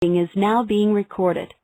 Is now being recorded.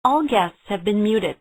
All guests have been muted.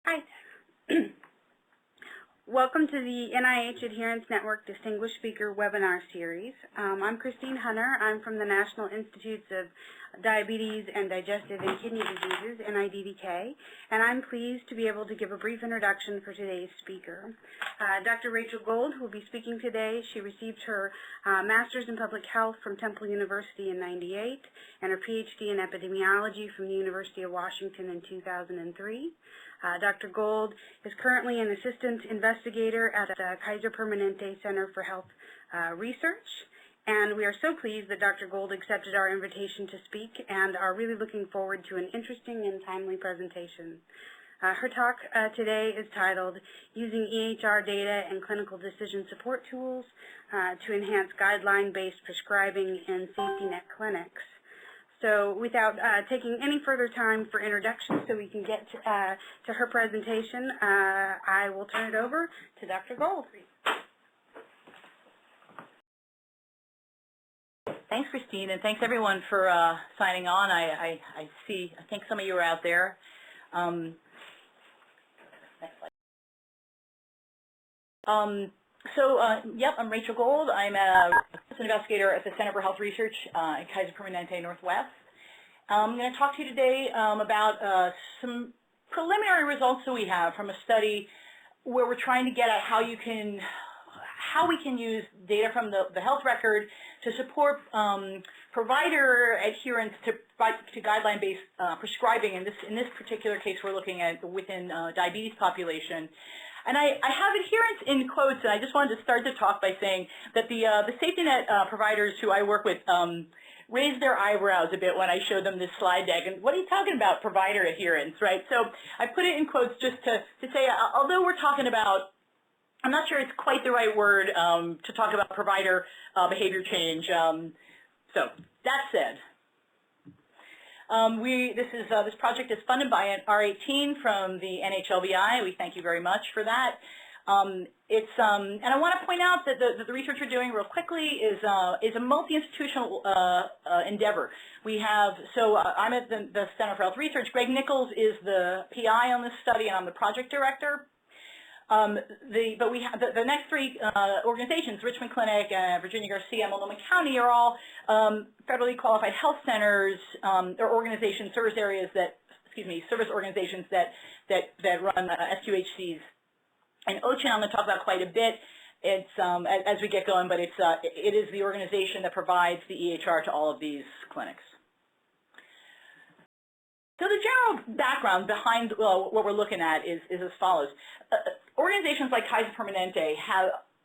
Hi. Welcome to the NIH Adherence Network Distinguished Speaker Webinar Series. I'm Christine Hunter. I'm from the National Institutes of Diabetes and Digestive and Kidney Diseases, NIDDK, and I'm pleased to be able to give a brief introduction for today's speaker. Dr. Rachel Gold, who will be speaking today, she received her Master's in Public Health from Temple University in '98 and her Ph.D. in Epidemiology from the University of Washington in 2003. Dr. Gold is currently an assistant investigator at the Kaiser Permanente Center for Health Research, and we are so pleased that Dr. Gold accepted our invitation to speak and are really looking forward to an interesting and timely presentation. Her talk today is titled Using EHR Data and Clinical Decision Support Tools to Enhance Guideline-based Prescribing in Safety Net Clinics. So without taking any further time for introduction so we can get to her presentation, I will turn it over to Dr. Gold. Thanks, Christine, and thanks everyone for signing on. I think some of you are out there. Next slide. Yep, I'm Rachel Gold. I'm an investigator at the Center for Health Research at Kaiser Permanente Northwest. I'm going to talk to you today about some preliminary results that we have from a study where we're trying to get at how we can use data from the health record to support provider adherence to guideline-based prescribing. In this particular case, we're looking at within diabetes population. And I have adherence in quotes, and I just wanted to start the talk by saying that the safety net providers who I work with raised their eyebrows a bit when I showed them this slide deck. And what are you talking about, provider adherence, right? So I put it in quotes just to say, although we're talking about, I'm not sure it's quite the right word to talk about provider behavior change. So that said, this project is funded by an R18 from the NHLBI. We thank you very much for that. And I want to point out that the research we're doing real quickly is a multi-institutional endeavor. We have, I'm at the Center for Health Research. Greg Nichols is the PI on this study, and I'm the project director. But we have the next three organizations, Richmond Clinic, Virginia Garcia, Multnomah County, are all federally qualified health centers or organizations, service organizations that run SQHCs. And OCHAN I'm going to talk about quite a bit. It's as we get going, but it is the organization that provides the EHR to all of these clinics. So the general background behind what we're looking at is as follows. Organizations like Kaiser Permanente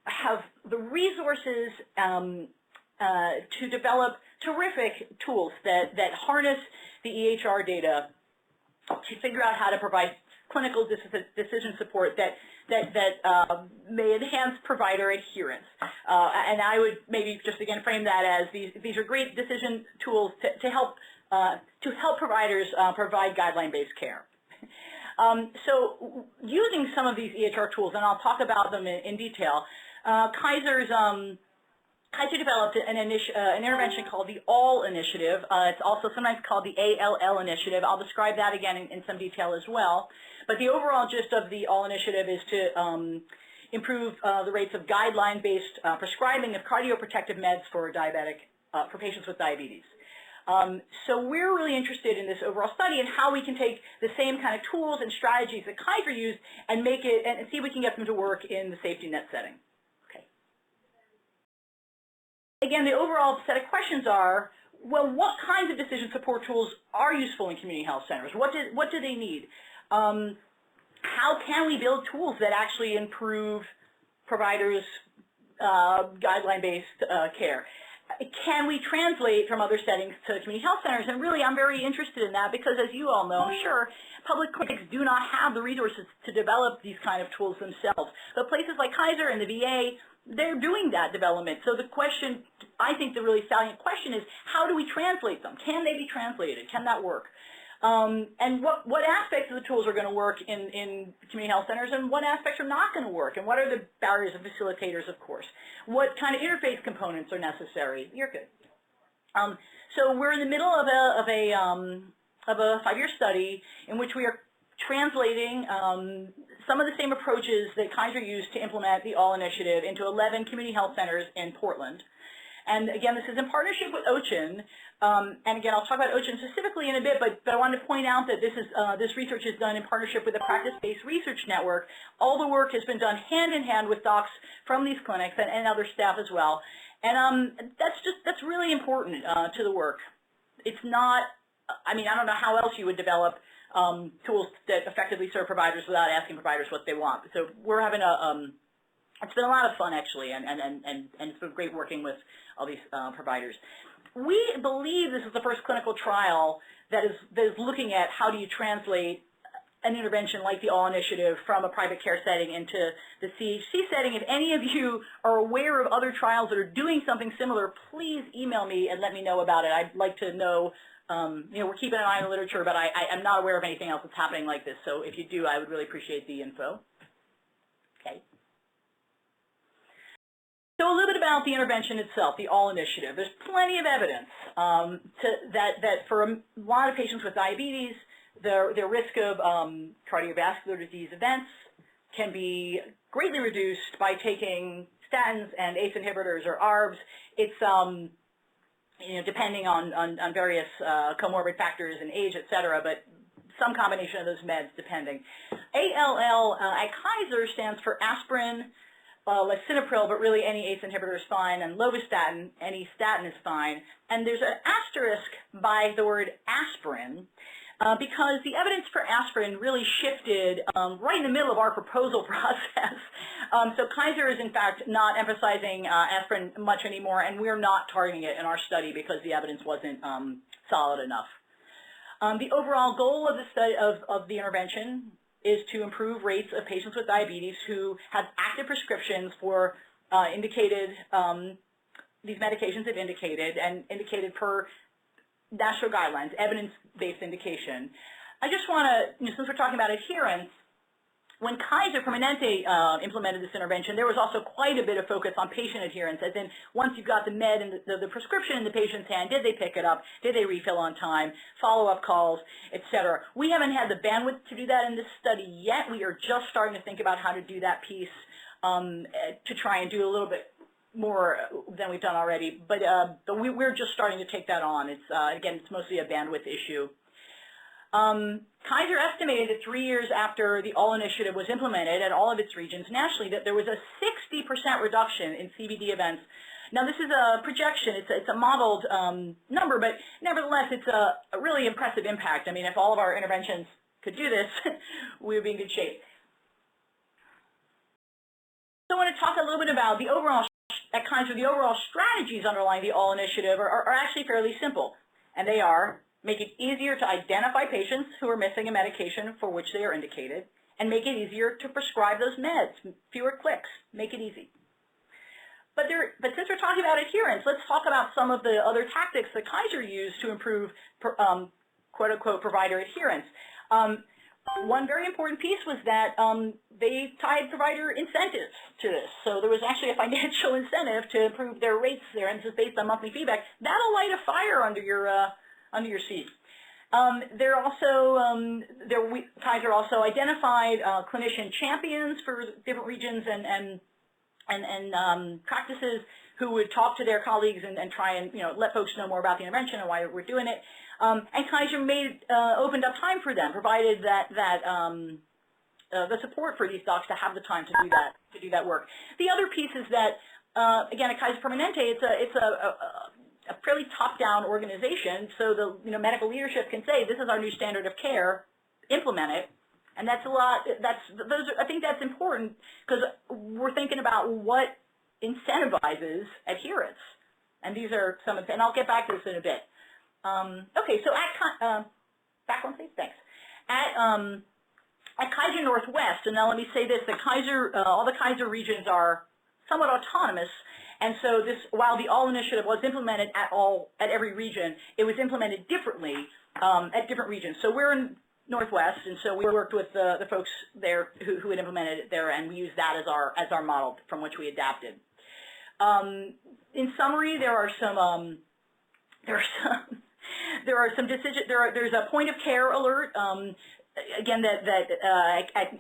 have the resources to develop terrific tools that harness the EHR data to figure out how to provide clinical decision support that may enhance provider adherence. And I would maybe just again frame that as these are great decision tools to help providers provide guideline-based care. So using some of these EHR tools, and I'll talk about them in detail, Kaiser developed an intervention called the ALL Initiative. It's also sometimes called the ALL Initiative. I'll describe that again in some detail as well. But the overall gist of the ALL Initiative is to improve the rates of guideline-based prescribing of cardioprotective meds for patients with diabetes. So we're really interested in this overall study and how we can take the same kind of tools and strategies that Kaiser used and make it and see if we can get them to work in the safety net setting. Okay. Again, the overall set of questions are, well, what kinds of decision support tools are useful in community health centers? What do they need? How can we build tools that actually improve providers' guideline-based care? Can we translate from other settings to community health centers? And really, I'm very interested in that because, as you all know, I'm sure, public clinics do not have the resources to develop these kind of tools themselves. But places like Kaiser and the VA, they're doing that development. So the question, I think the really salient question is, how do we translate them? Can they be translated? Can that work? And what aspects of the tools are going to work in community health centers and what aspects are not going to work, and what are the barriers and facilitators, of course? What kind of interface components are necessary? You're good. So we're in the middle of a 5-year study in which we are translating some of the same approaches that Kaiser used to implement the ALL initiative into 11 community health centers in Portland. And again, this is in partnership with OCHIN. And again, I'll talk about OCHIN specifically in a bit, but I wanted to point out that this research is done in partnership with the Practice-Based Research Network. All the work has been done hand in hand with docs from these clinics and other staff as well. And that's really important to the work. It's not, I mean, I don't know how else you would develop tools that effectively serve providers without asking providers what they want. So we're having it's been a lot of fun actually, and it's been great working with all these providers. We believe this is the first clinical trial that is looking at how do you translate an intervention like the ALL initiative from a private care setting into the CHC setting. If any of you are aware of other trials that are doing something similar, please email me and let me know about it. I'd like to know, you know, we're keeping an eye on the literature, but I'm not aware of anything else that's happening like this. So if you do, I would really appreciate the info. Okay. So a little bit about the intervention itself, the ALL initiative. There's plenty of evidence that for a lot of patients with diabetes, their risk of cardiovascular disease events can be greatly reduced by taking statins and ACE inhibitors or ARBs. It's you know, depending on various comorbid factors and age, et cetera, but some combination of those meds depending. ALL at Kaiser stands for aspirin, lisinopril, but really any ACE inhibitor is fine, and lovastatin, any statin is fine. And there's an asterisk by the word aspirin because the evidence for aspirin really shifted right in the middle of our proposal process. So Kaiser is in fact not emphasizing aspirin much anymore, and we're not targeting it in our study because the evidence wasn't solid enough. The overall goal of the study of the intervention is to improve rates of patients with diabetes who have active prescriptions for indicated, these medications have indicated and indicated per national guidelines, evidence-based indication. I just want to, since we're talking about adherence, when Kaiser Permanente implemented this intervention, there was also quite a bit of focus on patient adherence, as in once you've got the med and the prescription in the patient's hand, did they pick it up, did they refill on time, follow-up calls, et cetera. We haven't had the bandwidth to do that in this study yet. We are just starting to think about how to do that piece to try and do a little bit more than we've done already, but we're just starting to take that on. It's again, it's mostly a bandwidth issue. Kaiser estimated that 3 years after the ALL initiative was implemented at all of its regions nationally that there was a 60% reduction in CVD events. Now this is a projection, it's a modeled number, but nevertheless it's a really impressive impact. I mean, if all of our interventions could do this, we would be in good shape. So I want to talk a little bit about the overall, at Kaiser, the overall strategies underlying the ALL initiative are actually fairly simple, and they are make it easier to identify patients who are missing a medication for which they are indicated, and make it easier to prescribe those meds, fewer clicks, make it easy. But since we're talking about adherence, let's talk about some of the other tactics that Kaiser used to improve quote-unquote provider adherence. One very important piece was that they tied provider incentives to this. So there was actually a financial incentive to improve their rates there, and this is based on monthly feedback. That'll light a fire under your seat. Kaiser also identified clinician champions for different regions and practices who would talk to their colleagues and try and let folks know more about the intervention and why we're doing it. And Kaiser opened up time for them, provided the support for these docs to have the time to do that work. The other piece is that again at Kaiser Permanente, it's a fairly top-down organization, so the medical leadership can say this is our new standard of care, implement it, and that's a lot. I think that's important because we're thinking about what incentivizes adherence, and these are some of, and I'll get back to this in a bit. Okay, so back one please, thanks. At Kaiser Northwest, and now let me say this: all the Kaiser regions are somewhat autonomous. And so while the ALL initiative was implemented at every region, it was implemented differently at different regions. So we're in Northwest, and so we worked with the folks there who had implemented it there, and we used that as our model from which we adapted. In summary, there's a point of care alert. again,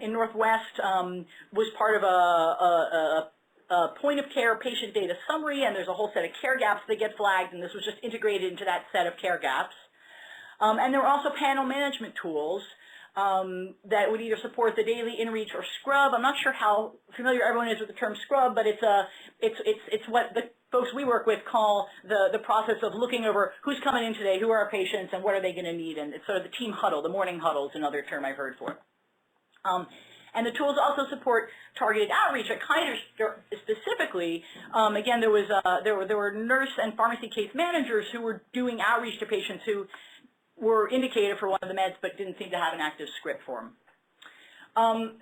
in Northwest was part of a point of care patient data summary, and there's a whole set of care gaps that get flagged, and this was just integrated into that set of care gaps. And there were also panel management tools that would either support the daily inReach or scrub. I'm not sure how familiar everyone is with the term scrub, but it's what the folks we work with call the process of looking over who's coming in today, who are our patients, and what are they going to need, and it's sort of the team huddle, the morning huddle is another term I've heard for it. And the tools also support targeted outreach. At Kaiser specifically, again, there were nurse and pharmacy case managers who were doing outreach to patients who were indicated for one of the meds but didn't seem to have an active script for them. Some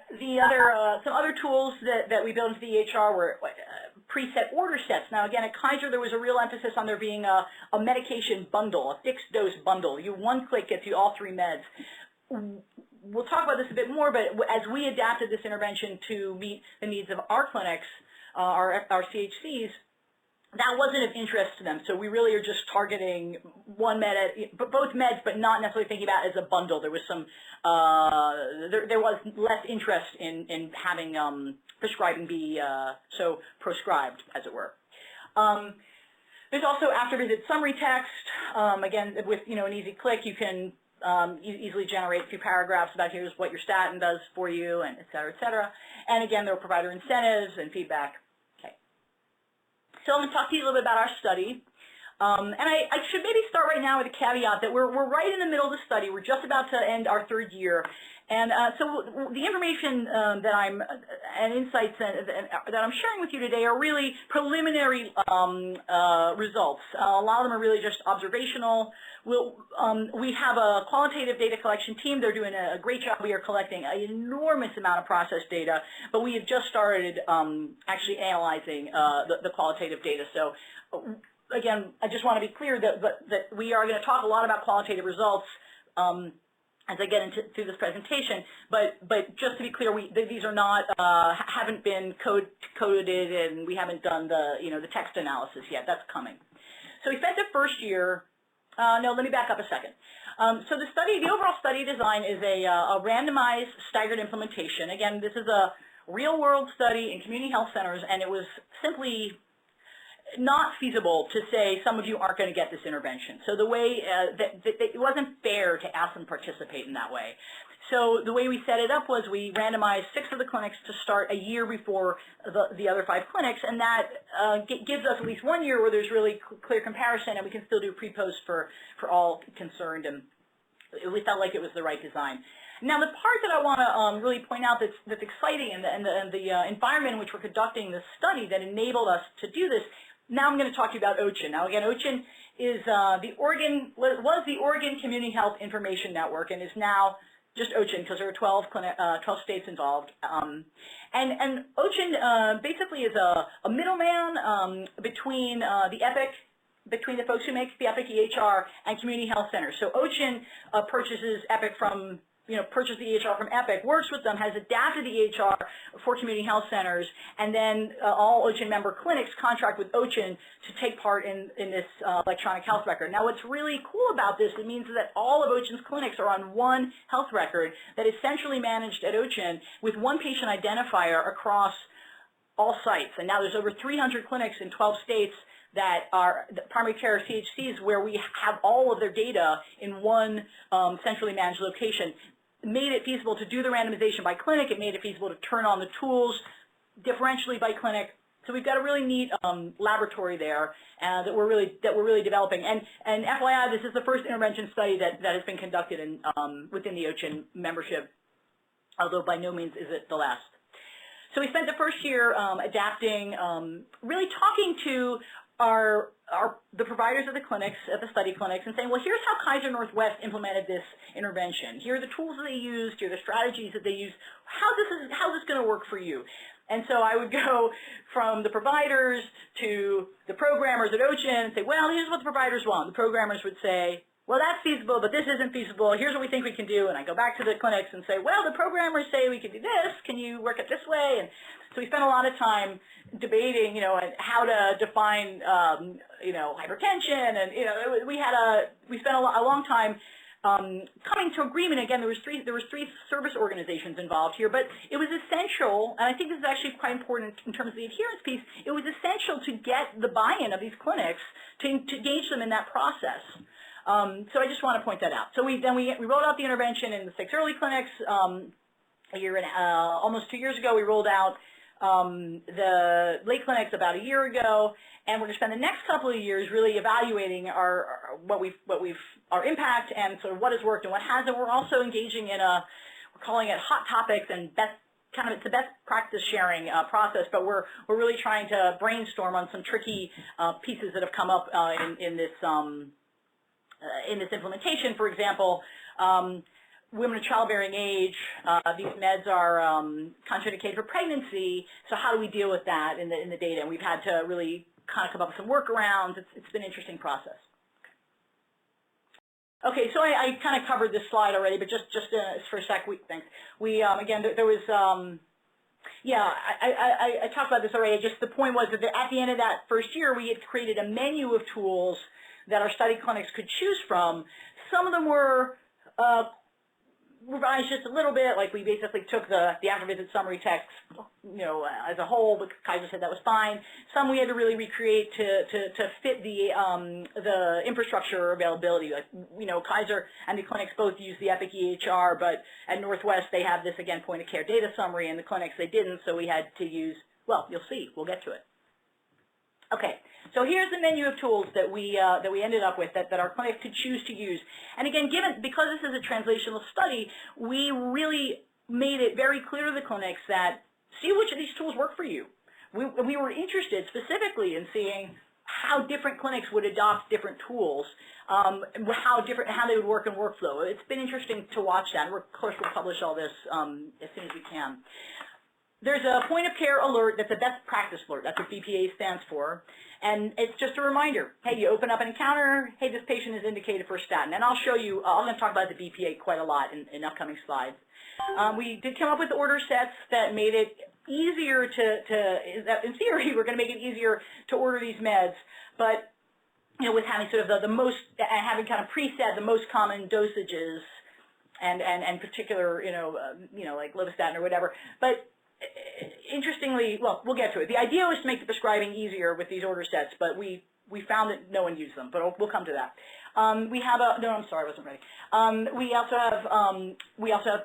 other tools that we built into the EHR were preset order sets. Now, again, at Kaiser, there was a real emphasis on there being a medication bundle, a fixed dose bundle. One click gets you all 3 meds. We'll talk about this a bit more, but as we adapted this intervention to meet the needs of our clinics, our CHCs, that wasn't of interest to them. So we really are just targeting one med, both meds, but not necessarily thinking about it as a bundle. There was some, there was less interest in having prescribing be so prescribed, as it were. There's also after visit summary text. Again, with an easy click, you can easily generate a few paragraphs about here's what your statin does for you, and et cetera, et cetera. And again, there are provider incentives and feedback. Okay. So I'm going to talk to you a little bit about our study. And I should maybe start right now with a caveat that we're right in the middle of the study. We're just about to end our 3rd year. And so the information and insights that I'm sharing with you today are really preliminary results. A lot of them are really just observational. We have a qualitative data collection team. They're doing a great job. We are collecting an enormous amount of process data, but we have just started actually analyzing the qualitative data. So again, I just want to be clear that we are going to talk a lot about qualitative results as I get through this presentation, but just to be clear, these are not haven't been coded, and we haven't done the text analysis yet. That's coming. So we spent the first year. No, let me back up a second. So the overall study design is a randomized staggered implementation. Again, this is a real-world study in community health centers, and it was simply not feasible to say some of you aren't going to get this intervention. So the way that it wasn't fair to ask them to participate in that way. So the way we set it up was we randomized 6 of the clinics to start a year before the other 5 clinics, and that gives us at least 1 year where there's really clear comparison, and we can still do pre-post for all concerned, and we felt like it was the right design. Now, the part that I want to really point out that's exciting and the environment in which we're conducting this study that enabled us to do this. Now I'm going to talk to you about OCHIN. Now again, OCHIN is was the Oregon Community Health Information Network, and is now just OCHIN because there are 12 states involved. And OCHIN basically is a middleman between the EPIC, between the folks who make the EPIC EHR and community health centers. So OCHIN purchases EPIC from purchased the EHR from EPIC, works with them, has adapted the EHR for community health centers, and then all OCHIN member clinics contract with OCHIN to take part in this electronic health record. Now, what's really cool about this, it means that all of OCHIN's clinics are on one health record that is centrally managed at OCHIN with one patient identifier across all sites. And now there's over 300 clinics in 12 states that are primary care CHCs where we have all of their data in one centrally managed location. Made it feasible to do the randomization by clinic. It made it feasible to turn on the tools differentially by clinic. So we've got a really neat laboratory there that we're really developing. And FYI, this is the first intervention study that has been conducted within the OCHIN membership, although by no means is it the last. So we spent the first year adapting, really talking to the providers of the clinics, of the study clinics, and saying, well, here's how Kaiser Northwest implemented this intervention. Here are the tools that they used. Here are the strategies that they used. How's this going to work for you? And so I would go from the providers to the programmers at OCHIN and say, well, here's what the providers want. The programmers would say, well, that's feasible, but this isn't feasible. Here's what we think we can do. And I go back to the clinics and say, well, the programmers say we can do this. Can you work it this way? And so we spent a lot of time debating, how to define, hypertension. And, we spent a long time coming to agreement. Again, there was three service organizations involved here, but it was essential, and I think this is actually quite important in terms of the adherence piece. It was essential to get the buy-in of these clinics to engage them in that process. So I just want to point that out. So we rolled out the intervention in the 6 early clinics. Almost 2 years ago, we rolled out the late clinics about a year ago, and we're going to spend the next couple of years really evaluating our impact and sort of what has worked and what hasn't. We're also engaging in we're calling it hot topics and it's a best practice sharing process, but we're really trying to brainstorm on some tricky pieces that have come up in this implementation. For example, women of childbearing age, these meds are contraindicated for pregnancy, so how do we deal with that in the data? And we've had to really kind of come up with some workarounds. It's been an interesting process. Okay, so I kind of covered this slide already, but just for a sec, thanks. Again, there was, I talked about this already. Just the point was that at the end of that first year, we had created a menu of tools that our study clinics could choose from. Some of them were revised just a little bit, like we basically took the after visit summary text, as a whole, but Kaiser said that was fine. Some we had to really recreate to fit the infrastructure availability. Like, Kaiser and the clinics both use the Epic EHR, but at Northwest they have this, again, point of care data summary, and the clinics they didn't, so we had to use, well, you'll see, we'll get to it. Okay, so here's the menu of tools that we ended up with that our clinics could choose to use. And again, because this is a translational study, we really made it very clear to the clinics that see which of these tools work for you. We were interested specifically in seeing how different clinics would adopt different tools, how they would work in workflow. It's been interesting to watch that. Of course, we'll publish all this as soon as we can. There's a point of care alert that's a best practice alert. That's what BPA stands for. And it's just a reminder, hey, you open up an encounter, hey, this patient is indicated for a statin. And I'll show you, I'm going to talk about the BPA quite a lot in upcoming slides. We did come up with order sets that made it easier in theory, we're going to make it easier to order these meds, but, with having sort of having kind of preset the most common dosages and particular, like lovastatin or whatever. But interestingly, well, we'll get to it. The idea was to make the prescribing easier with these order sets, but we found that no one used them, but we'll come to that. We have no, I'm sorry, I wasn't ready. We also have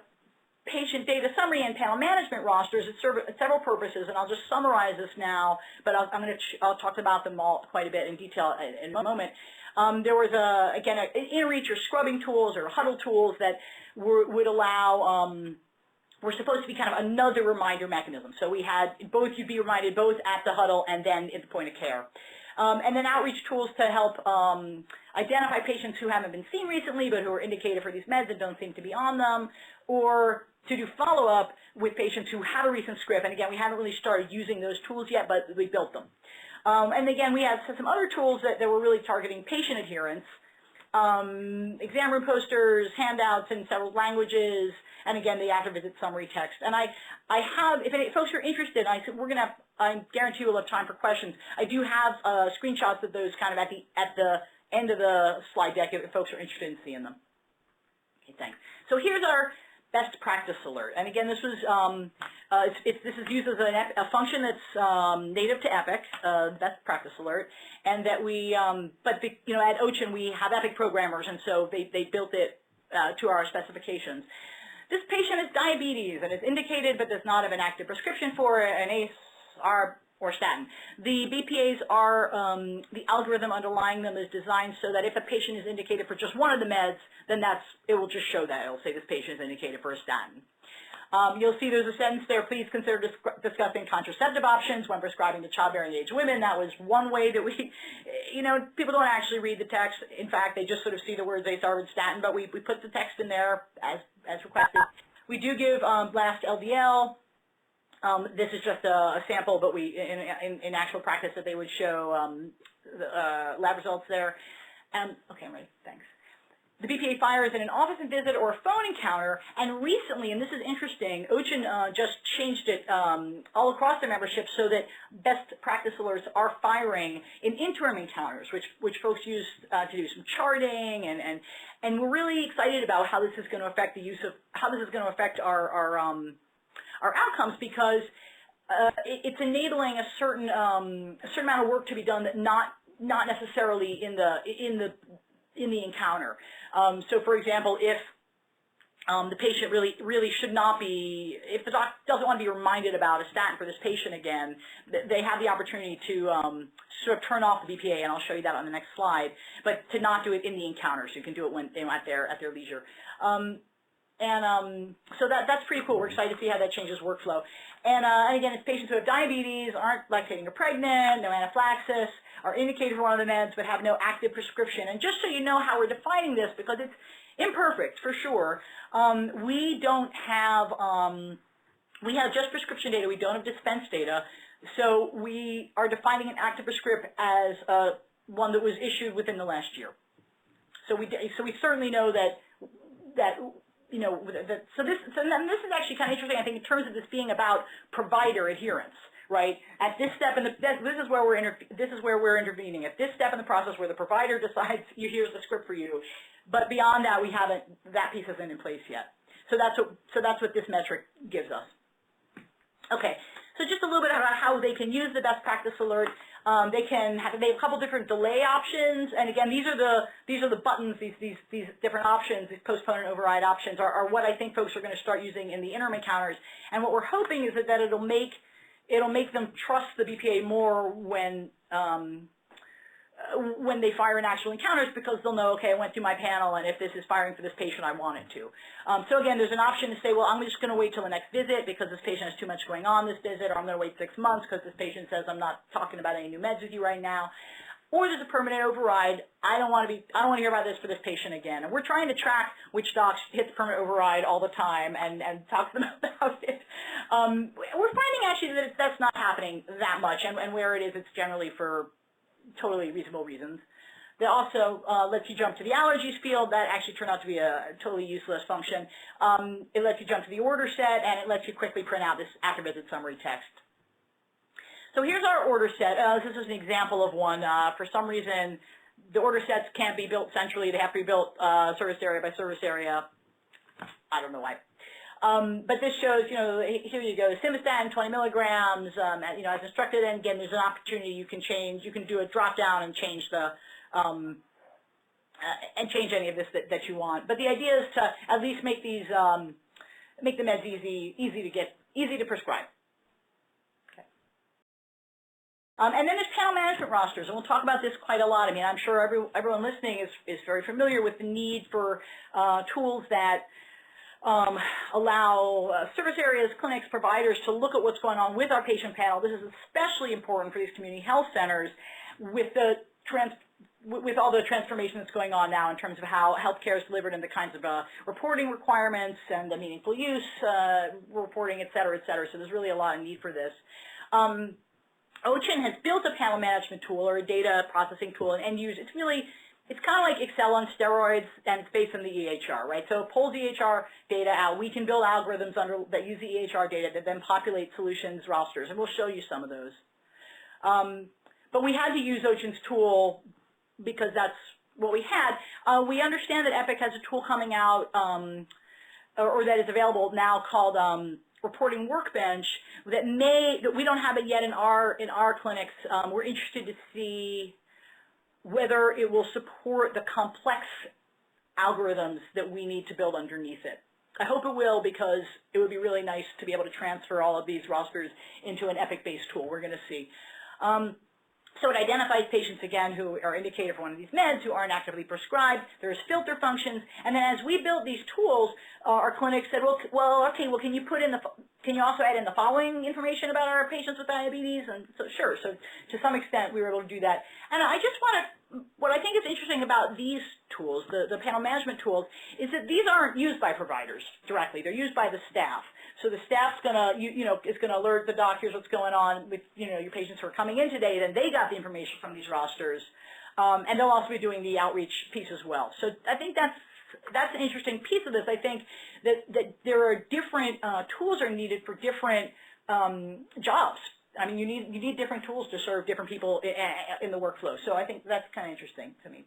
patient data summary and panel management rosters that serve several purposes, and I'll just summarize this now, but I'll talk about them all quite a bit in detail in a moment. There was again, in-reach or scrubbing tools or huddle tools that would allow were supposed to be kind of another reminder mechanism. So we had you'd be reminded both at the huddle and then at the point of care. And then outreach tools to help identify patients who haven't been seen recently but who are indicated for these meds and don't seem to be on them, or to do follow-up with patients who have a recent script. And again, we haven't really started using those tools yet, but we built them. And again, we have some other tools that were really targeting patient adherence, exam room posters, handouts in several languages, and again, the after visit summary text. And I have, if any folks are interested, I guarantee we'll have time for questions. I do have screenshots of those kind of at the end of the slide deck if folks are interested in seeing them. Okay, thanks. So here's our best practice alert. And again, this was this is used as a function that's native to Epic, best practice alert, and that we, at OCHIN we have Epic programmers, and so they built it to our specifications. This patient has diabetes and is indicated but does not have an active prescription for an ACE, ARB, or statin. The BPAs are, the algorithm underlying them is designed so that if a patient is indicated for just one of the meds, then it will just show that. It will say this patient is indicated for a statin. You'll see there's a sentence there, please consider discussing contraceptive options when prescribing to childbearing age women. That was one way that we, people don't actually read the text. In fact, they just sort of see the words ACE, ARB, and statin, but we put the text in there as requested. We do give blast LDL. This is just a sample, but in actual practice that they would show lab results there. Okay, I'm ready. Thanks. the BPA fires in an office visit or a phone encounter, and recently, and this is interesting, OCHN just changed it all across their membership so that best practice alerts are firing in interim encounters, which folks use to do some charting, and we're really excited about how this is going to affect the use of, how this is going to affect our outcomes, because it's enabling a certain amount of work to be done that not necessarily in the encounter. So, for example, if the patient really should not be, if the doc doesn't want to be reminded about a statin for this patient again, they have the opportunity to sort of turn off the BPA, and I'll show you that on the next slide, but to not do it in the encounter, so you can do it when at their leisure. So that's pretty cool. We're excited to see how that changes workflow. And again, it's patients who have diabetes, aren't lactating or pregnant, no anaphylaxis, are indicated for one of the meds, but have no active prescription. And just so you know how we're defining this, because it's imperfect for sure, we don't have, we have just prescription data. We don't have dispense data. So we are defining an active prescript as one that was issued within the last year. So we certainly know that you know, so this is actually kind of interesting, I think, in terms of this being about provider adherence, right? At this step, this is where we're intervening. At this step in the process, where the provider decides, here's the script for you, but beyond that, that piece isn't in place yet. So that's what this metric gives us. Okay, so just a little bit about how they can use the best practice alert. They have a couple different delay options, and again, these are the buttons. These different options, these postpone and override options, are what I think folks are going to start using in the interim encounters. And what we're hoping is that it'll make them trust the BPA more when they fire in actual encounters, because they'll know, okay, I went through my panel, and if this is firing for this patient, I want it to. So again, there's an option to say, well, I'm just going to wait till the next visit because this patient has too much going on this visit, or I'm going to wait 6 months because this patient says I'm not talking about any new meds with you right now. Or there's a permanent override. I don't want to hear about this for this patient again. And we're trying to track which docs hit the permanent override all the time and talk to them about it. We're finding actually that that's not happening that much, and where it is, it's generally for totally reasonable reasons. That also lets you jump to the allergies field. That actually turned out to be a totally useless function. It lets you jump to the order set, and it lets you quickly print out this after visit summary text. So here's our order set. This is an example of one. For some reason, the order sets can't be built centrally. They have to be built service area by service area. I don't know why. But this shows, you know, here you go, simvastatin, 20 milligrams, you know, as instructed. And again, there's an opportunity you can change. You can do a drop down and change the any of this that you want. But the idea is to at least make these make the meds easy to prescribe. Okay. And then there's panel management rosters, and we'll talk about this quite a lot. I mean, I'm sure everyone listening is very familiar with the need for tools that allow service areas, clinics, providers to look at what's going on with our patient panel. This is especially important for these community health centers with all the transformation that's going on now in terms of how healthcare is delivered and the kinds of reporting requirements and the meaningful use reporting, et cetera, et cetera. So there's really a lot of need for this. OCHN has built a panel management tool or a data processing tool, and it's kind of like Excel on steroids, and it's based on the EHR, right? So it pulls EHR data out. We can build algorithms that use the EHR data that then populate solutions rosters, and we'll show you some of those. But we had to use OCHN's tool because that's what we had. We understand that Epic has a tool coming out, or that is available now, called Reporting Workbench, that we don't have it yet in our clinics. We're interested to see whether it will support the complex algorithms that we need to build underneath it. I hope it will, because it would be really nice to be able to transfer all of these rosters into an Epic-based tool. We're going to see. So it identifies patients, again, who are indicated for one of these meds, who aren't actively prescribed. There's filter functions. And then as we built these tools, our clinic said, well, okay, can you also add in the following information about our patients with diabetes? And so, sure. So to some extent, we were able to do that. And I just want to, what I think is interesting about these tools, the panel management tools, is that these aren't used by providers directly. They're used by the staff. So the staff's gonna, is gonna alert the doc, here's what's going on with, your patients who are coming in today. Then they got the information from these rosters. And they'll also be doing the outreach piece as well. So I think that's an interesting piece of this. I think that there are different tools are needed for different jobs. I mean, you need different tools to serve different people in the workflow. So I think that's kind of interesting to me.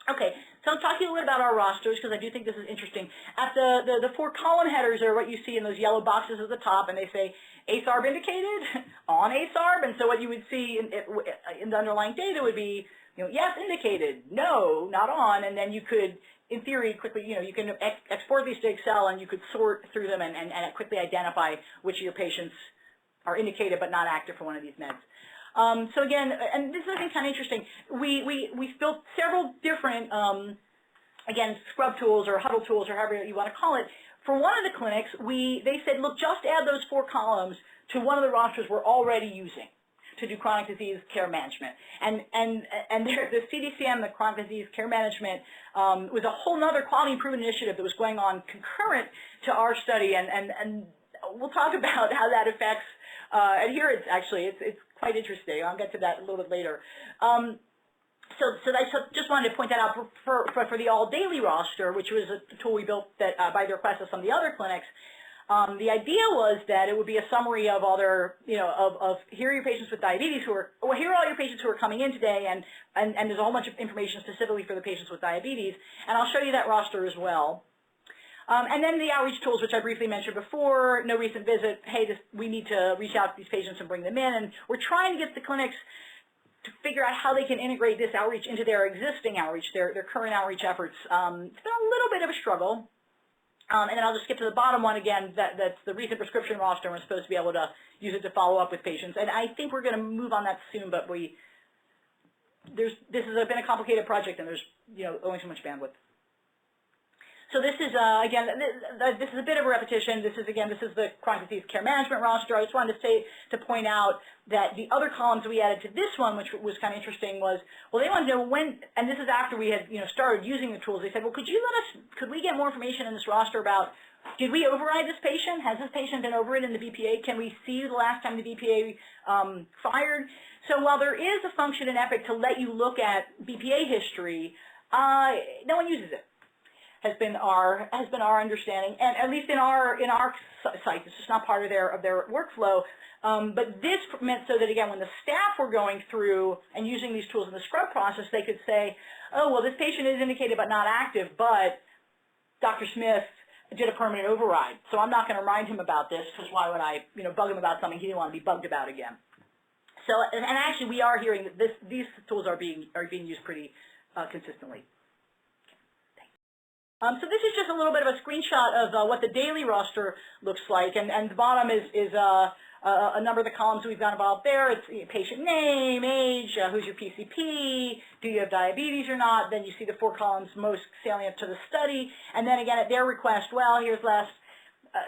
Okay, so I'll talk to you a little bit about our rosters because I do think this is interesting. At the 4 column headers are what you see in those yellow boxes at the top, and they say ASARB indicated, on ASARB, and so what you would see in the underlying data would be, yes, indicated, no, not on, and then you could, in theory, quickly, you can export these to Excel and you could sort through them and quickly identify which of your patients are indicated but not active for one of these meds. So again, and this is, I think, kind of interesting. We've built several different, again, scrub tools or huddle tools or however you want to call it. For one of the clinics, they said, look, just add those 4 columns to one of the rosters we're already using to do chronic disease care management. And the CDCM, the chronic disease care management, was a whole other quality improvement initiative that was going on concurrent to our study, and we'll talk about how that affects adherence, actually. It's quite interesting. I'll get to that a little bit later. So I just wanted to point that out for the all-daily roster, which was a tool we built that by the request of some of the other clinics. The idea was that it would be a summary of all their, of here are your patients with diabetes here are all your patients who are coming in today, and there's a whole bunch of information specifically for the patients with diabetes, and I'll show you that roster as well. And then the outreach tools, which I briefly mentioned before, no recent visit, hey, we need to reach out to these patients and bring them in, and we're trying to get the clinics to figure out how they can integrate this outreach into their existing outreach, their current outreach efforts. It's been a little bit of a struggle. And then I'll just skip to the bottom one again, that's the recent prescription roster, and we're supposed to be able to use it to follow up with patients. And I think we're going to move on that soon, but this has been a complicated project, and there's only so much bandwidth. So this is, again, this is a bit of a repetition. This is the chronic disease care management roster. I just wanted to point out that the other columns we added to this one, which was kind of interesting, was, well, they wanted to know when, and this is after we had, started using the tools. They said, well, could we get more information in this roster about, did we override this patient? Has this patient been overridden in the BPA? Can we see the last time the BPA fired? So while there is a function in Epic to let you look at BPA history, no one uses it. Has been our understanding, and at least in our site, it's just not part of their workflow. But this meant so that, again, when the staff were going through and using these tools in the scrub process, they could say, oh, well, this patient is indicated but not active, but Dr. Smith did a permanent override, so I'm not going to remind him about this, because why would I bug him about something he didn't want to be bugged about again? So, and actually, we are hearing that these tools are being used pretty consistently. So this is just a little bit of a screenshot of what the daily roster looks like, and the bottom is a number of the columns we've got involved there. It's patient name, age, who's your PCP, do you have diabetes or not. Then you see the 4 columns most salient to the study, and then again at their request, well, here's last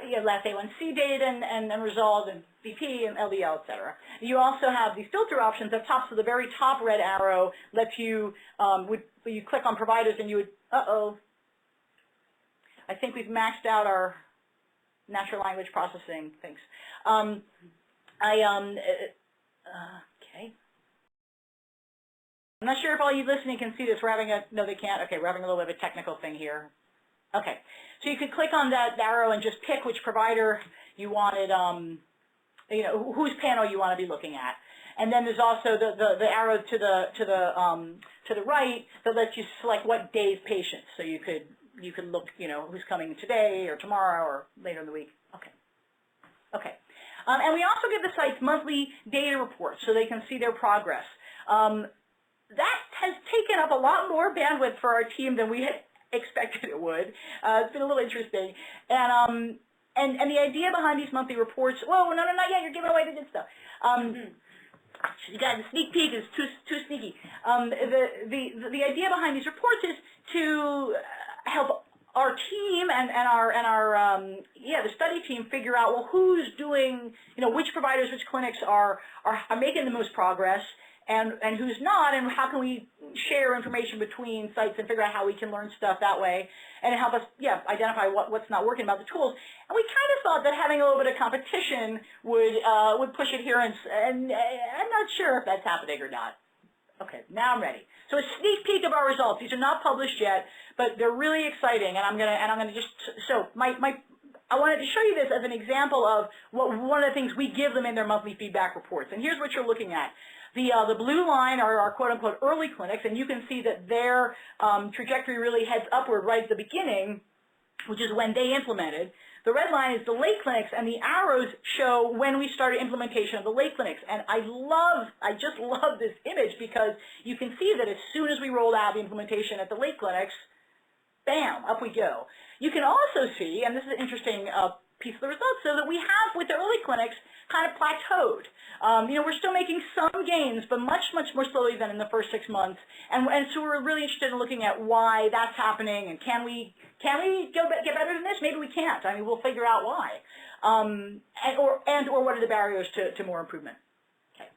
A1C data and result, and BP and LDL, et cetera. You also have these filter options at top, so the very top red arrow lets you, you click on providers and you would, I think we've maxed out our natural language processing things. Okay. I'm not sure if all you listening can see this. We're having no, they can't. Okay, we're having a little bit of a technical thing here. Okay, so you could click on that arrow and just pick which provider you wanted, whose panel you want to be looking at. And then there's also the arrow to the right that lets you select what day's patient. So you could look, who's coming today or tomorrow or later in the week. Okay. And we also give the sites monthly data reports so they can see their progress. That has taken up a lot more bandwidth for our team than we had expected it would. It's been a little interesting. And the idea behind these monthly reports, whoa, no, not yet, you're giving away the good stuff. You got the sneak peek is too sneaky. The idea behind these reports is to help our team and the study team figure out, well, who's doing, which providers, which clinics are making the most progress, and who's not, and how can we share information between sites and figure out how we can learn stuff that way, and help us, identify what's not working about the tools. And we kind of thought that having a little bit of competition would push adherence, and I'm not sure if that's happening or not. Okay, now I'm ready. So a sneak peek of our results. These are not published yet, but they're really exciting, and I'm gonna just show I wanted to show you this as an example of one of the things we give them in their monthly feedback reports. And here's what you're looking at. The blue line are our quote-unquote early clinics, and you can see that their trajectory really heads upward right at the beginning, which is when they implemented. The red line is the late clinics, and the arrows show when we started implementation of the late clinics. And I just love this image because you can see that as soon as we rolled out the implementation at the late clinics, bam, up we go. You can also see, and this is an interesting piece of the results, so that we have, with the early clinics, kind of plateaued. We're still making some gains, but much, much more slowly than in the first 6 months. And so we're really interested in looking at why that's happening, and can we get better than this? Maybe we can't. I mean, we'll figure out why. Or what are the barriers to more improvement? Okay.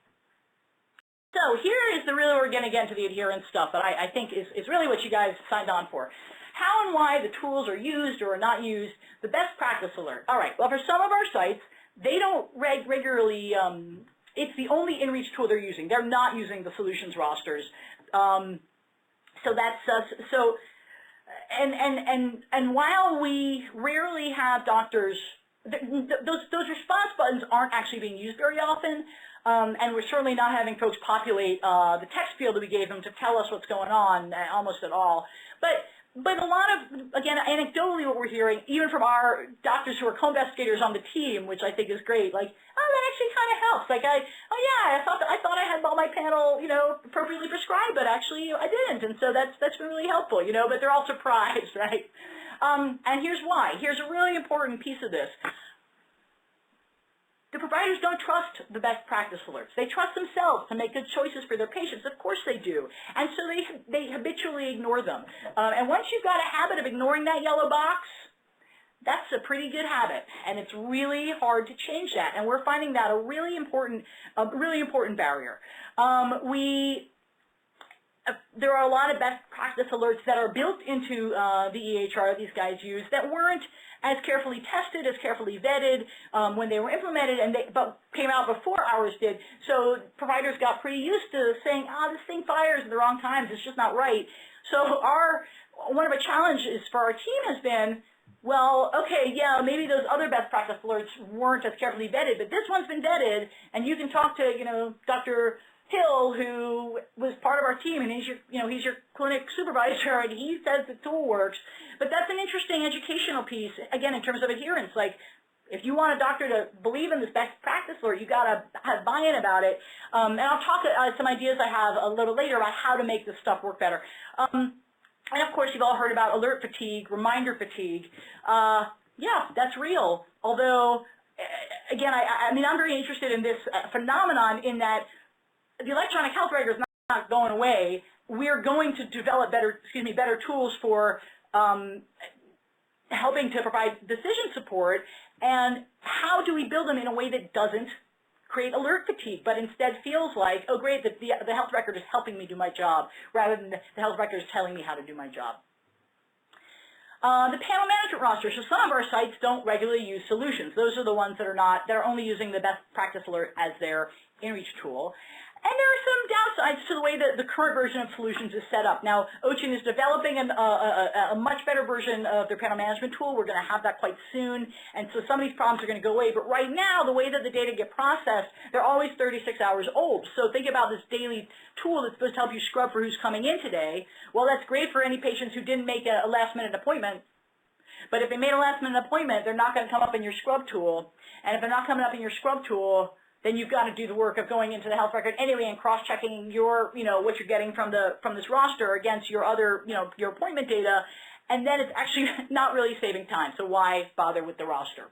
So here is really where we're going to get into the adherence stuff that I think is really what you guys signed on for. How and why the tools are used or are not used, the best practice alert. All right, well, for some of our sites, they don't regularly, it's the only InReach tool they're using. They're not using the solutions rosters. So that's, and while we rarely have doctors, those response buttons aren't actually being used very often, and we're certainly not having folks populate the text field that we gave them to tell us what's going on almost at all. But a lot of, again, anecdotally what we're hearing, even from our doctors who are co-investigators on the team, which I think is great, like, oh, that actually kind of helps. Like, I thought I had all my panel, appropriately prescribed, but actually I didn't. And so that's been really helpful, but they're all surprised, right? And here's why. Here's a really important piece of this. The providers don't trust the best practice alerts. They trust themselves to make good choices for their patients. Of course they do. And so they habitually ignore them. And once you've got a habit of ignoring that yellow box, that's a pretty good habit. And it's really hard to change that. And we're finding that a really important barrier. There are a lot of best practice alerts that are built into the EHR that these guys use that weren't as carefully tested, as carefully vetted when they were implemented, but came out before ours did. So providers got pretty used to saying, this thing fires at the wrong times. It's just not right. So one of our challenges for our team has been, well, okay, yeah, maybe those other best practice alerts weren't as carefully vetted, but this one's been vetted, and you can talk to, Dr. Hill, who was part of our team, and he's your clinic supervisor, and he says the tool works. But that's an interesting educational piece, again, in terms of adherence. Like, if you want a doctor to believe in this best practice alert, you got to have buy-in about it. And I'll talk some ideas I have a little later about how to make this stuff work better. And of course, you've all heard about alert fatigue, reminder fatigue. Yeah, that's real. Although, again, I'm very interested in this phenomenon in that the electronic health record is not going away. We're going to develop better tools for helping to provide decision support. And how do we build them in a way that doesn't create alert fatigue, but instead feels like, oh, great, the health record is helping me do my job, rather than the health record is telling me how to do my job. The panel management roster. So some of our sites don't regularly use solutions. Those are the ones that are only using the best practice alert as their InReach tool. And there are some downsides to the way that the current version of solutions is set up. Now, Ochin is developing a much better version of their panel management tool. We're going to have that quite soon, and so some of these problems are going to go away. But right now, the way that the data get processed, they're always 36 hours old. So think about this daily tool that's supposed to help you scrub for who's coming in today. Well, that's great for any patients who didn't make a last-minute appointment. But if they made a last-minute appointment, they're not going to come up in your scrub tool. And if they're not coming up in your scrub tool, then you've got to do the work of going into the health record anyway and cross-checking your, what you're getting from this roster against your other, your appointment data, and then it's actually not really saving time. So why bother with the roster?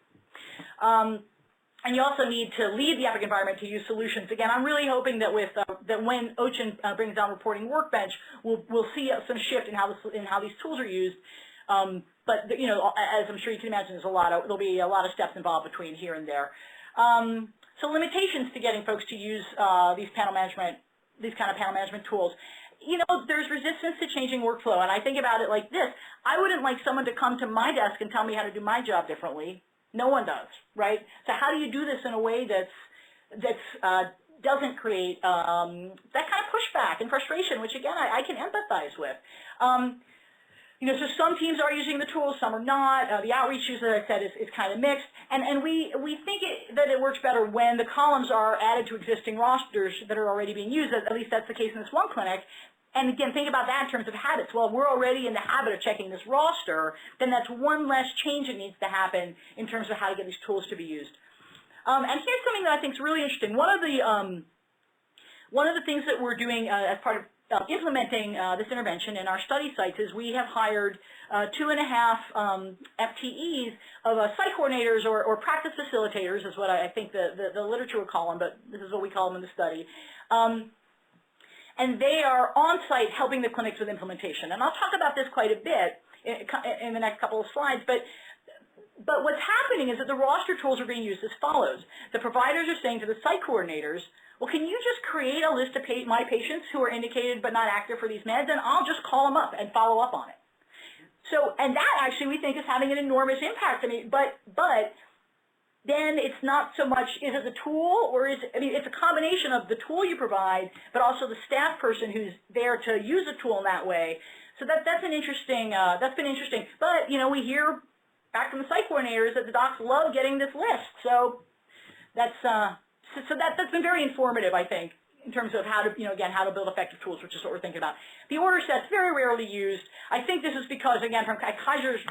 And you also need to lead the Epic environment to use solutions. Again, I'm really hoping that that when Ochin brings down Reporting Workbench, we'll see some shift in how these tools are used. But as I'm sure you can imagine, there'll be a lot of steps involved between here and there. So limitations to getting folks to use these kind of panel management tools. There's resistance to changing workflow, and I think about it like this. I wouldn't like someone to come to my desk and tell me how to do my job differently. No one does, right? So how do you do this in a way that's doesn't create that kind of pushback and frustration, which again I can empathize with. So some teams are using the tools, some are not. The outreach use, as I said, is kind of mixed. And we think that it works better when the columns are added to existing rosters that are already being used. At least that's the case in this one clinic. And again, think about that in terms of habits. Well, we're already in the habit of checking this roster, then that's one less change that needs to happen in terms of how to get these tools to be used. And here's something that I think is really interesting. One of the things that we're doing as part of implementing this intervention in our study sites is we have hired 2.5 FTEs of site coordinators or practice facilitators is what I think the literature would call them, but this is what we call them in the study. And they are on site helping the clinics with implementation. And I'll talk about this quite a bit in the next couple of slides, but what's happening is that the roster tools are being used as follows. The providers are saying to the site coordinators, well, can you just create a list of my patients who are indicated but not active for these meds, and I'll just call them up and follow up on it. So, and that actually we think is having an enormous impact. I mean, but then it's not so much, is it the tool, or it's a combination of the tool you provide, but also the staff person who's there to use the tool in that way. So that's an interesting, that's been interesting. But, we hear back from the site coordinators that the docs love getting this list. So that's been very informative, I think, in terms of how to, again, how to build effective tools, which is what we're thinking about. The order set's very rarely used. I think this is because, again, from Kaiser's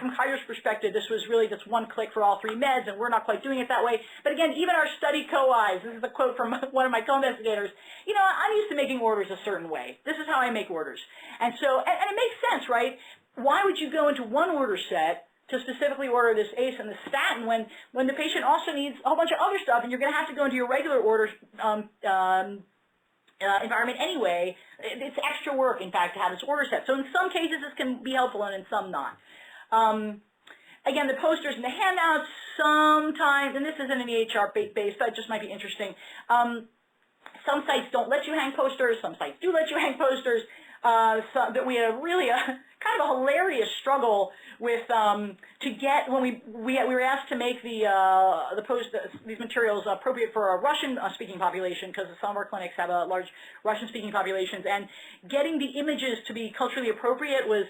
perspective, this was really just one click for all 3 meds, and we're not quite doing it that way. But again, even our study co-Is, this is a quote from one of my co-investigators, I'm used to making orders a certain way. This is how I make orders. And so, and it makes sense, right? Why would you go into one order set to specifically order this ACE and the statin when the patient also needs a whole bunch of other stuff, and you're going to have to go into your regular order environment anyway? It's extra work, in fact, to have this order set. So in some cases, this can be helpful, and in some not. Again, the posters and the handouts sometimes, and this isn't an EHR-based, but it just might be interesting. Some sites don't let you hang posters. Some sites do let you hang posters. That we had really kind of a hilarious struggle with to get when we were asked to make these materials appropriate for a Russian-speaking population, because some of our clinics have a large Russian-speaking populations, and getting the images to be culturally appropriate was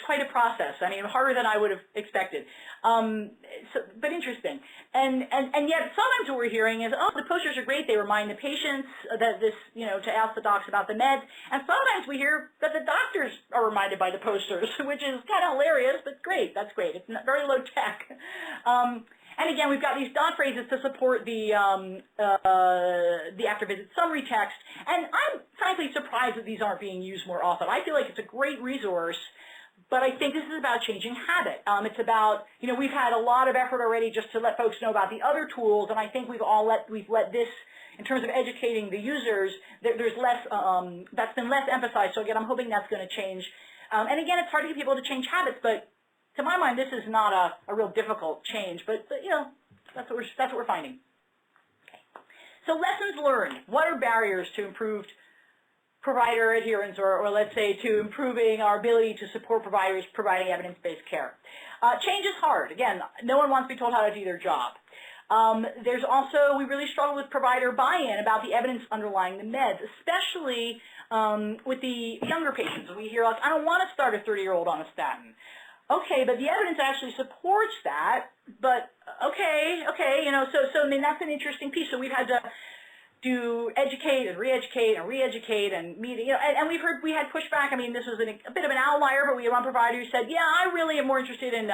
quite a process. I mean, harder than I would have expected, but interesting. And yet sometimes what we're hearing is, oh, the posters are great. They remind the patients that this, to ask the docs about the meds. And sometimes we hear that the doctors are reminded by the posters, which is kind of hilarious, but great. That's great. It's not very low tech. And again, we've got these dot phrases to support the after visit summary text. And I'm frankly surprised that these aren't being used more often. I feel like it's a great resource. But I think this is about changing habit. It's about, we've had a lot of effort already just to let folks know about the other tools, and I think we've let this, in terms of educating the users, there's less, that's been less emphasized. So again, I'm hoping that's going to change. And again, it's hard to get people to change habits, but to my mind, this is not a real difficult change. But that's what we're finding. Okay. So lessons learned. What are barriers to improved provider adherence, or let's say to improving our ability to support providers providing evidence-based care? Change is hard. Again, no one wants to be told how to do their job. There's also, we really struggle with provider buy-in about the evidence underlying the meds, especially with the younger patients. We hear, like, I don't want to start a 30-year-old on a statin. Okay, but the evidence actually supports that, but okay, so I mean, that's an interesting piece. So we've had to educate and re-educate and re-educate and meet, and we had pushback. I mean, this was a bit of an outlier, but we had one provider who said, yeah, I really am more interested in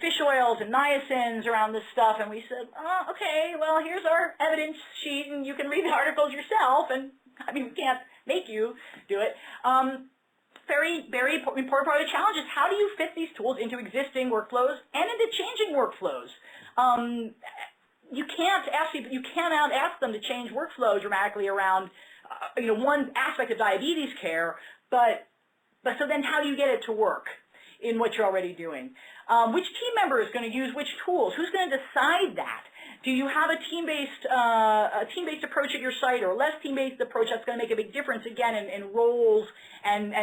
fish oils and niacins around this stuff. And we said, oh, okay, well, here's our evidence sheet, and you can read the articles yourself. And I mean, we can't make you do it. Very, very important part of the challenge is how do you fit these tools into existing workflows and into changing workflows? You can't ask them to change workflow dramatically around, one aspect of diabetes care, but so then how do you get it to work in what you're already doing? Which team member is going to use which tools? Who's going to decide that? Do you have a team-based approach at your site, or a less team-based approach? That's going to make a big difference, again, in roles and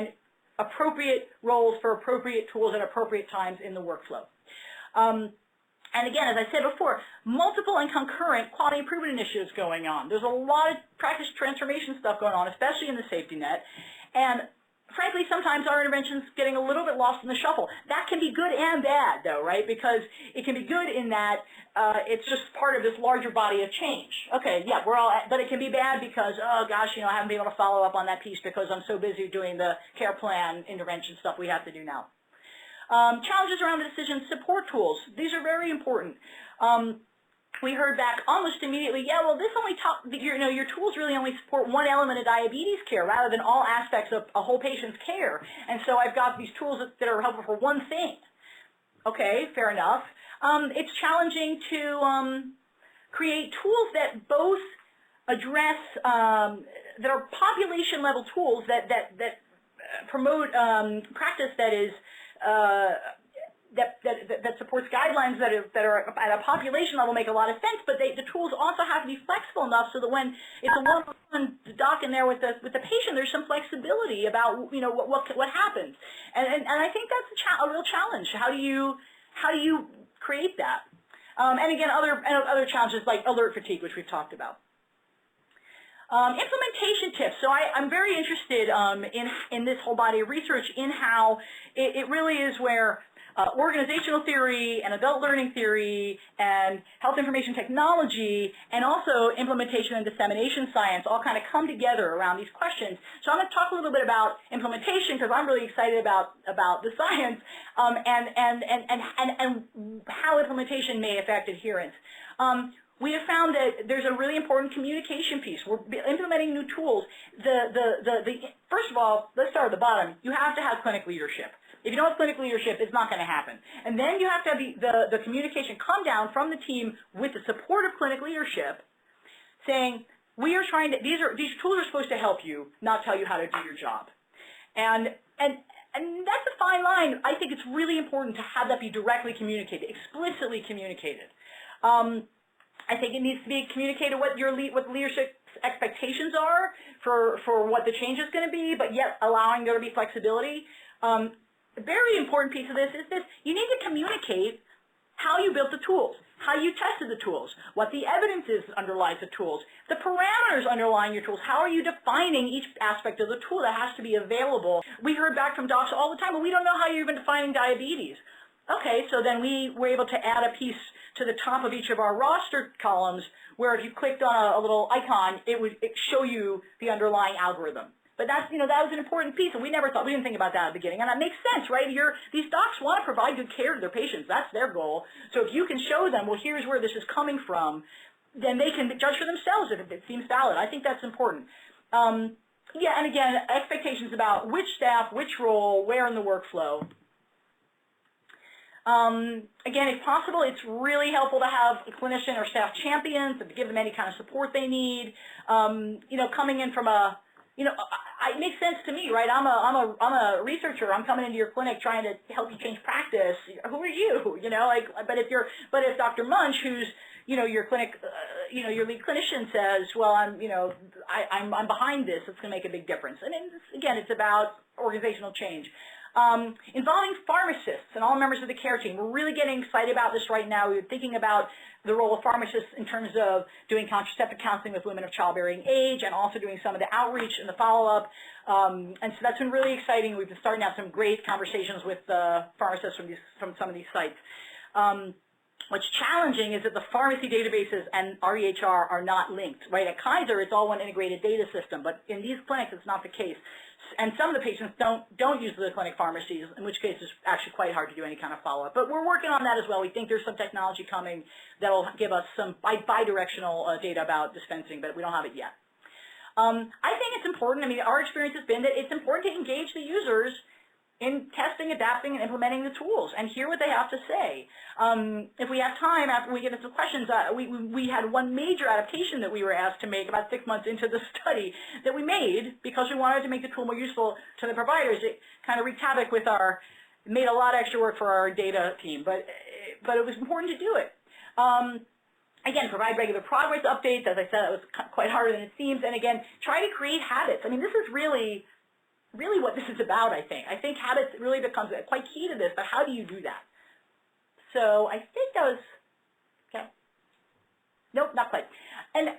appropriate roles for appropriate tools at appropriate times in the workflow. And again, as I said before, multiple and concurrent quality improvement initiatives going on. There's a lot of practice transformation stuff going on, especially in the safety net. And frankly, sometimes our intervention's getting a little bit lost in the shuffle. That can be good and bad, though, right? Because it can be good in that it's just part of this larger body of change. Okay, yeah, but it can be bad because, oh gosh, I haven't been able to follow up on that piece because I'm so busy doing the care plan intervention stuff we have to do now. Challenges around the decision support tools. These are very important. We heard back almost immediately, yeah, well, this only your tools really only support one element of diabetes care rather than all aspects of a whole patient's care. And so I've got these tools that are helpful for one thing. Okay, fair enough. It's challenging to create tools that both address, that are population-level tools that promote practice that is that supports guidelines that are at a population level make a lot of sense, but the tools also have to be flexible enough so that when it's a one-on-one doc in there with the patient, there's some flexibility about what happens, and I think that's a real challenge. How do you create that? And again, other challenges like alert fatigue, which we've talked about. Implementation tips. So I'm very interested in this whole body of research in how it really is where organizational theory and adult learning theory and health information technology and also implementation and dissemination science all kind of come together around these questions. So I'm going to talk a little bit about implementation because I'm really excited about the science and how implementation may affect adherence. We have found that there's a really important communication piece. We're implementing new tools. First of all, let's start at the bottom. You have to have clinic leadership. If you don't have clinic leadership, it's not going to happen. And then you have to have the communication come down from the team with the support of clinic leadership, saying we are trying to. These tools are supposed to help you, not tell you how to do your job. And that's a fine line. I think it's really important to have that be directly communicated, explicitly communicated. I think it needs to be communicated what the leadership's expectations are for what the change is going to be, but yet allowing there to be flexibility. A very important piece of this is this: you need to communicate how you built the tools, how you tested the tools, what the evidence is underlies the tools, the parameters underlying your tools. How are you defining each aspect of the tool that has to be available? We heard back from docs all the time, well, we don't know how you're even defining diabetes. Okay, so then we were able to add a piece to the top of each of our roster columns where if you clicked on a little icon, it would show you the underlying algorithm. But that was an important piece, and we didn't think about that at the beginning, and that makes sense, right? These docs want to provide good care to their patients. That's their goal. So if you can show them, well, here's where this is coming from, then they can judge for themselves if it seems valid. I think that's important. Yeah, and again, expectations about which staff, which role, where in the workflow. Again, if possible, it's really helpful to have a clinician or staff champions to give them any kind of support they need. Coming in from it makes sense to me, right? I'm a researcher. I'm coming into your clinic trying to help you change practice. Who are you? But if Dr. Munch, who's your clinic, your lead clinician says, well, I'm behind this, it's going to make a big difference. And again, it's about organizational change. Involving pharmacists and all members of the care team. We're really getting excited about this right now. We're thinking about the role of pharmacists in terms of doing contraceptive counseling with women of childbearing age and also doing some of the outreach and the follow-up. And so that's been really exciting. We've been starting to have some great conversations with pharmacists from some of these sites. What's challenging is that the pharmacy databases and our EHR are not linked, right? At Kaiser, it's all one integrated data system, but in these clinics, it's not the case. And some of the patients don't use the clinic pharmacies, in which case it's actually quite hard to do any kind of follow-up. But we're working on that as well. We think there's some technology coming that will give us some bi-directional data about dispensing, but we don't have it yet. I think it's important. I mean, our experience has been that it's important to engage the users in testing, adapting, and implementing the tools and hear what they have to say. If we have time, after we get into questions, we had one major adaptation that we were asked to make about 6 months into the study that we made because we wanted to make the tool more useful to the providers. It kind of wreaked havoc with made a lot of extra work for our data team, but it was important to do it. Again, provide regular progress updates. As I said, it was quite harder than it seems. And again, try to create habits. I mean, this is really what this is about, I think. I think habits really becomes quite key to this, but how do you do that? So I think that was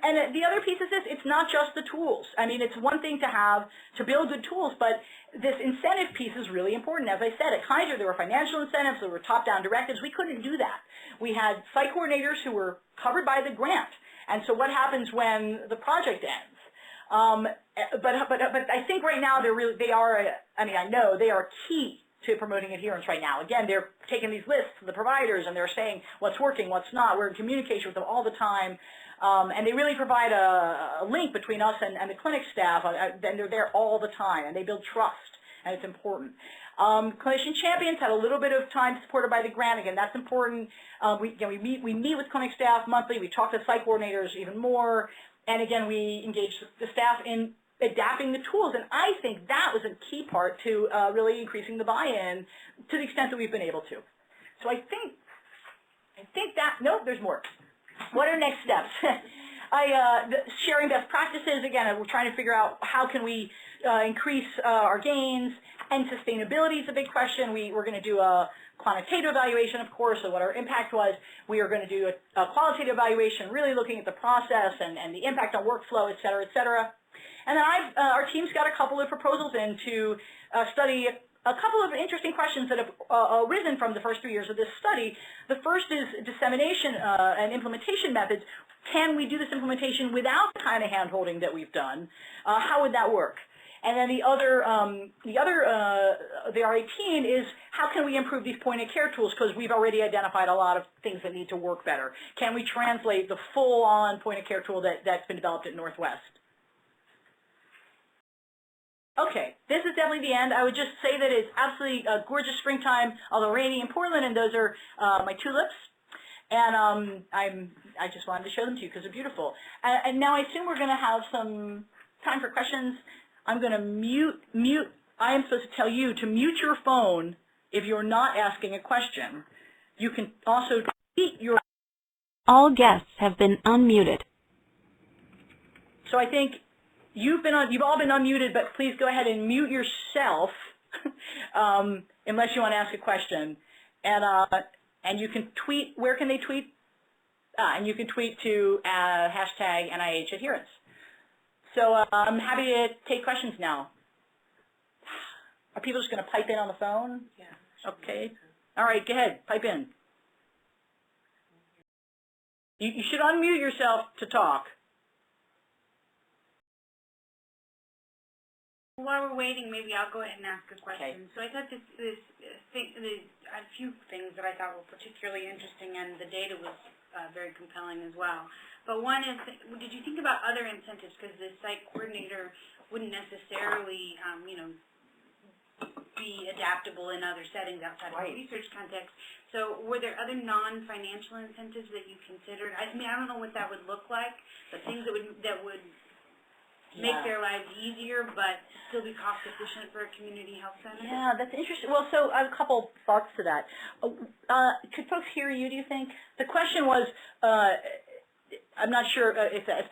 And the other piece is this, it's not just the tools. I mean, it's one thing to build good tools, but this incentive piece is really important. As I said, at Kaiser, there were financial incentives, there were top-down directives. We couldn't do that. We had site coordinators who were covered by the grant. And so what happens when the project ends? But I think right now I know they are key to promoting adherence right now. Again, they're taking these lists to the providers and they're saying what's working, what's not. We're in communication with them all the time. And they really provide a link between us and the clinic staff, and they're there all the time, and they build trust, and it's important. Clinician champions had a little bit of time supported by the grant. Again, that's important. We meet with clinic staff monthly. We talk to site coordinators even more. And again, we engage the staff in adapting the tools. And I think that was a key part to really increasing the buy-in to the extent that we've been able to. So I think that, nope, there's more. What are next steps? Sharing best practices. Again, we're trying to figure out how can we increase our gains, and sustainability is a big question. We're going to do a quantitative evaluation, of course, of what our impact was. We are going to do a qualitative evaluation, really looking at the process and the impact on workflow, et cetera, et cetera. And then our team's got a couple of proposals in to study a couple of interesting questions that have arisen from the first 3 years of this study. The first is dissemination and implementation methods. Can we do this implementation without the kind of hand-holding that we've done? How would that work? And then the R18 is how can we improve these point-of-care tools, because we've already identified a lot of things that need to work better. Can we translate the full-on point-of-care tool that's been developed at Northwest? Okay, this is definitely the end. I would just say that it's absolutely a gorgeous springtime, although rainy in Portland, and those are my tulips. And I just wanted to show them to you because they're beautiful. And now I assume we're going to have some time for questions. I'm going to mute. I am supposed to tell you to mute your phone if you're not asking a question. You can also tweet your... All guests have been unmuted. So I think you've all been unmuted, but please go ahead and mute yourself unless you want to ask a question. And you can tweet. Where can they tweet? And you can tweet to hashtag NIH Adherence. So I'm happy to take questions now. Are people just going to pipe in on the phone? Yeah. Okay. All right, go ahead. Pipe in. You should unmute yourself to talk. While we're waiting, maybe I'll go ahead and ask a question. Okay. So I thought a few things that I thought were particularly interesting, and the data was very compelling as well. But one is, did you think about other incentives? Because the site coordinator wouldn't necessarily, be adaptable in other settings outside of the research context. So were there other non-financial incentives that you considered? I mean, I don't know what that would look like, but things that would make their lives easier, but still be cost efficient for a community health center? Yeah, that's interesting. Well, so I have a couple thoughts to that. Could folks hear you, do you think? The question was, I'm not sure if that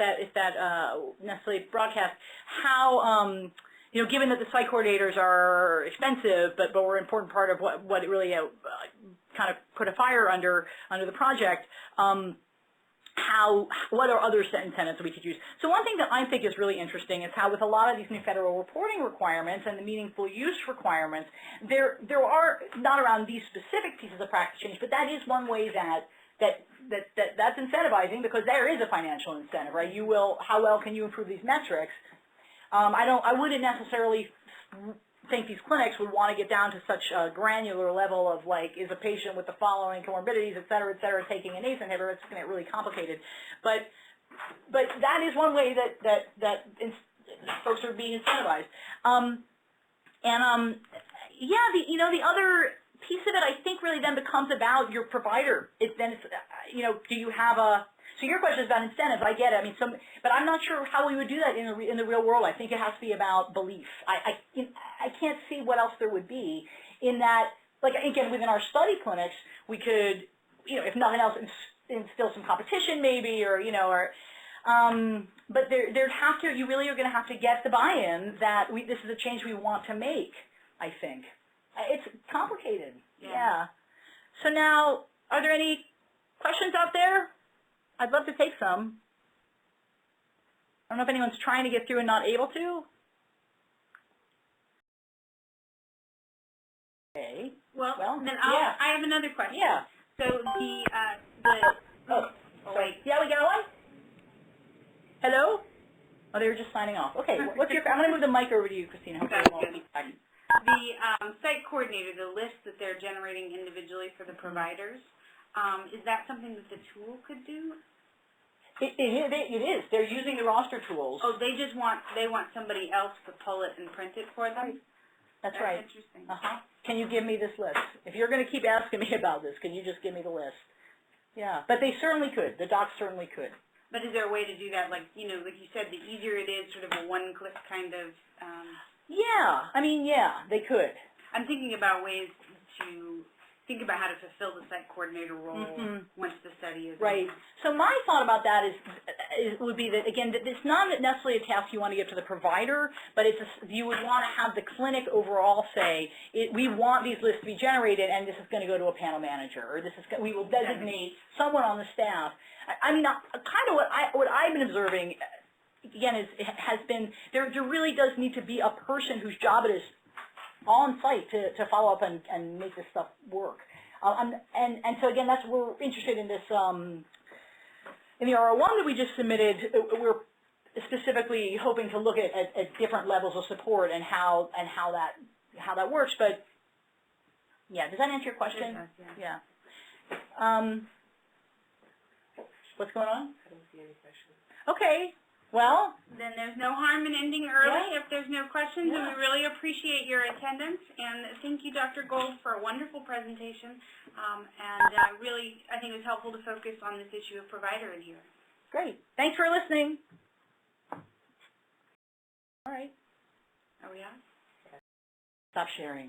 necessarily broadcast, how, given that the site coordinators are expensive, but we're an important part of what it really kind of put a fire under the project, what are other incentives that we could use? So one thing that I think is really interesting is how with a lot of these new federal reporting requirements and the meaningful use requirements, there are not around these specific pieces of practice change, but that is one way that's incentivizing, because there is a financial incentive, right? How well can you improve these metrics? I wouldn't necessarily think these clinics would want to get down to such a granular level of, like, is a patient with the following comorbidities, et cetera, taking an ACE inhibitor. It's going to get really complicated. But that is one way that folks are being incentivized. The other piece of it, I think, really then becomes about your provider. Do you have a... So your question is about incentives. I get it. I mean, but I'm not sure how we would do that in the real world. I think it has to be about belief. I can't see what else there would be in that. Like, again, within our study clinics, we could, if nothing else, instill some competition, maybe, but there'd have to. You really are going to have to get the buy-in that this is a change we want to make. I think it's complicated. Yeah. So now, are there any questions out there? I'd love to take some. I don't know if anyone's trying to get through and not able to. Okay. Well then yeah. I have another question. Yeah. So Sorry. Yeah, we got one? Hello? Oh, they were just signing off. Okay, what's your, I'm going to move the mic over to you, Christina. That's good. The site coordinator, the list that they're generating individually for the providers, is that something that the tool could do? It is. They're using the roster tools. Oh, they want somebody else to pull it and print it for them? That's right. Interesting. Can you give me this list? If you're going to keep asking me about this, can you just give me the list? Yeah, but they certainly could. The docs certainly could. But is there a way to do that, like, you know, like you said, the easier it is, sort of a one-click kind of... Yeah, I mean, yeah, they could. I'm thinking about ways to think about how to fulfill the site coordinator role once the study is right. over. So my thought about that would be that, again, that it's not necessarily a task you want to give to the provider, but it's you would want to have the clinic overall say, we want these lists to be generated, and this is going to go to a panel manager, or this is we will designate someone on the staff. I mean, kind of what I've been observing, again, has been there really does need to be a person whose job it is on site to follow up and make this stuff work. And so again, that's we're interested in this in the R01 that we just submitted. We're specifically hoping to look at different levels of support and how that works. But yeah, does that answer your question? Yeah. What's going on? I don't see any questions. Okay. Well, then there's no harm in ending early if there's no questions, and we really appreciate your attendance. And thank you, Dr. Gold, for a wonderful presentation. Really, I think it's helpful to focus on this issue of provider adherence. Great. Thanks for listening. All right. Are we on? Stop sharing.